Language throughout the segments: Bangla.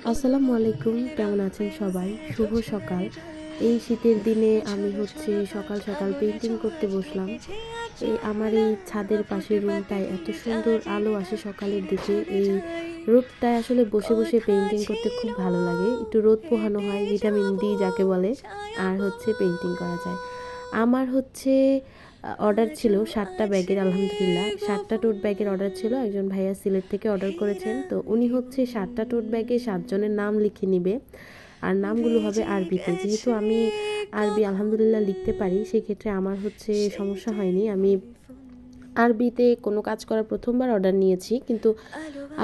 আসসালামু আলাইকুম, কেমন আছেন সবাই? শুভ সকাল। এই শীতের দিনে আমি সকাল সকাল পেইন্টিং করতে বসলাম। আমার এই ছাদের পাশের রুমটায় এত সুন্দর আলো আসে সকালের দিকে। এই রোদটায় আসলে বসে বসে পেইন্টিং করতে খুব ভালো লাগে। একটু রোদ পোহানো হয়, ভিটামিন ডি যাকে বলে, আর পেইন্টিং করা যায়। আমার অর্ডার ছিল ৭টা ব্যাগের, আলহামদুলিল্লাহ ৭টা টোট ব্যাগের অর্ডার ছিল। একজন ভাইয়া সিলেট থেকে অর্ডার করেছেন। তো উনি ৭টা টোট ব্যাগে ৭ জনের নাম লিখে নিবে, আর নামগুলো হবে আরবিতে। যেহেতু আমি আরবি আলহামদুলিল্লাহ লিখতে পারি, সেক্ষেত্রে আমার সমস্যা হয়নি। আমি আরবিতে কোনো কাজ করার প্রথমবার অর্ডার নিয়েছি, কিন্তু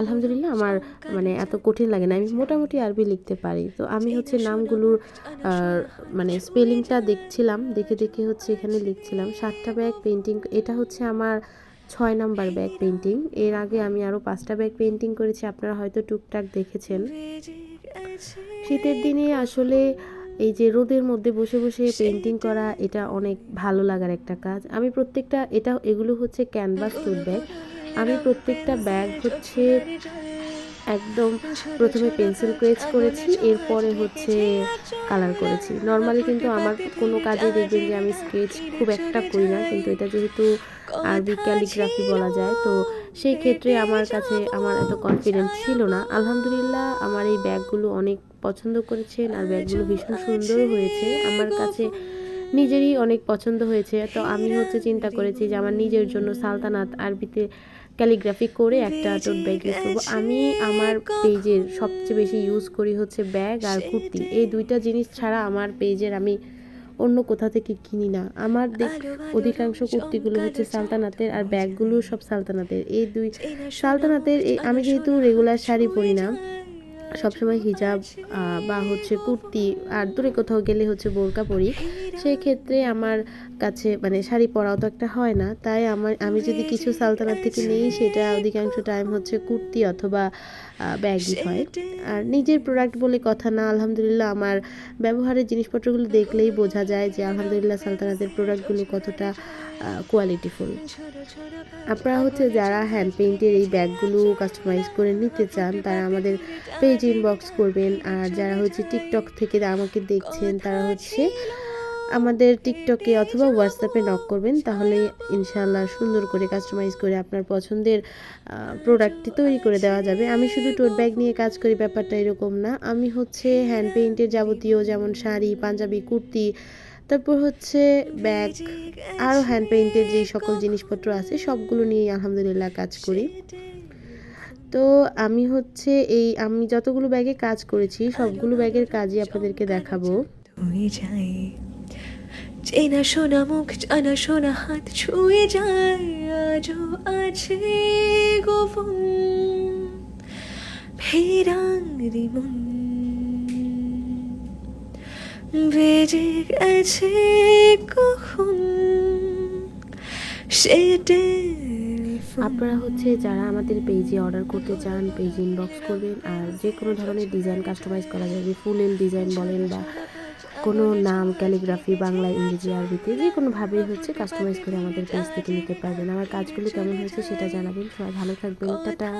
আলহামদুলিল্লাহ আমার এত কঠিন লাগে না। আমি মোটামুটি আরবি লিখতে পারি। তো আমি নামগুলোর স্পেলিংটা দেখছিলাম, দেখে দেখে এখানে লিখছিলাম। 7টা ব্যাগ পেইন্টিং, এটা আমার 6 নাম্বার ব্যাগ পেইন্টিং। এর আগে আমি আরও 5টা ব্যাগ পেইন্টিং করেছি, আপনারা হয়তো টুকটাক দেখেছেন। শীতের দিনে আসলে এই যে রোদের মধ্যে বসে বসে পেইন্টিং করা, এটা অনেক ভালো লাগার একটা কাজ। আমি প্রত্যেকটা এগুলো ক্যানভাস টোট ব্যাগ। আমি প্রত্যেকটা ব্যাগ একদম প্রথমে পেন্সিল স্কেচ করেছি, এরপরে কালার করেছি। নর্মালি কিন্তু আমার কোনো কাজে দেখবেন যে আমি স্কেচ খুব একটা করি না, কিন্তু এটা যেহেতু আরবি ক্যালিগ্রাফি বলা যায়, তো সেই ক্ষেত্রে আমার কাছে এত কনফিডেন্স ছিল না। আলহামদুলিল্লাহ আমার এই ব্যাগগুলো অনেক পছন্দ করেছেন, আর ব্যাগগুলো ভীষণ সুন্দর হয়েছে। আমার কাছে নিজেরই অনেক পছন্দ হয়েছে। তো আমি চিন্তা করেছি যে আমার নিজের জন্য সালতানাত আরবিতে ক্যালিগ্রাফি করে একটা টোট ব্যাগ ইউজ করবো। আমি আমার পেজের সবচেয়ে বেশি ইউজ করি ব্যাগ আর কুর্তি। এই দুইটা জিনিস ছাড়া আমার পেজের আমি অন্য কোথা থেকে কিনি না। আমার অধিকাংশ কুর্তিগুলো সালতানাতের, আর ব্যাগগুলো সব সালতানাতের। এই দুই সালতানাতের। আমি যেহেতু রেগুলার শাড়ি পরি না, সবসময় হিজাব বা কুর্তি, আর দূরে কোথাও গেলে বোরকা পরি, সেই ক্ষেত্রে আমার কাছে শাড়ি পরাও তো একটা হয় না। তাই আমি যদি কিছু সালতানাত থেকে নিই, সেটা অধিকাংশ টাইম কুর্তি অথবা ব্যাগই হয়। আর নিজের প্রোডাক্ট বলে কথা না, আলহামদুলিল্লাহ আমার ব্যবহারের জিনিসপত্রগুলো দেখলেই বোঝা যায় যে আলহামদুলিল্লাহ সালতানাতের প্রোডাক্টগুলো কতটা কোয়ালিটিফুল। আপনারা যারা হ্যান্ড পেইন্টের এই ব্যাগগুলো কাস্টমাইজ করে নিতে চান, তারা আমাদের পেজ ইনবক্স করবেন। আর যারা টিকটক থেকে আমাকে দেখছেন, তারা আমাদের টিকটকে অথবা হোয়াটসঅ্যাপে নক করবেন, তাহলে ইনশাআল্লাহ সুন্দর করে কাস্টমাইজ করে আপনার পছন্দের প্রোডাক্টটি তৈরি করে দেওয়া যাবে। আমি শুধু টোট ব্যাগ নিয়ে কাজ করি, ব্যাপারটা এরকম না। আমি হ্যান্ড পেইন্টের যাবতীয়, যেমন শাড়ি, পাঞ্জাবি, কুর্তি, তারপর ব্যাগ, আরও হ্যান্ড পেইন্টের যেই সকল জিনিসপত্র আছে, সবগুলো নিয়ে আলহামদুলিল্লাহ কাজ করি। তো আমি আমি যতগুলো ব্যাগে কাজ করেছি, সবগুলো ব্যাগের কাজই আপনাদেরকে দেখাবো। চেনা শোনা মুখ, জানা শোনা হাত ছুঁয়ে যায়, আজও আছে গোপন ভেরাঙ্গি মন, ভেজে গেছে কখন সেটে। আপনারা যারা আমাদের পেজে অর্ডার করতে চান, পেজ ইনবক্স করবেন। আর যে কোনো ধরনের ডিজাইন কাস্টমাইজ করা যাবে, ফুলের ডিজাইন বলেন বা কোনো নাম, ক্যালিগ্রাফি, বাংলা, ইংরেজি, আরবিতে যে কোনোভাবেই কাস্টমাইজ করে আমাদের পেজ থেকে নিতে পারবেন। আমার কাজগুলো কেমন হয়েছে সেটা জানাবেন। সবাই ভালো থাকবেন, টাটা।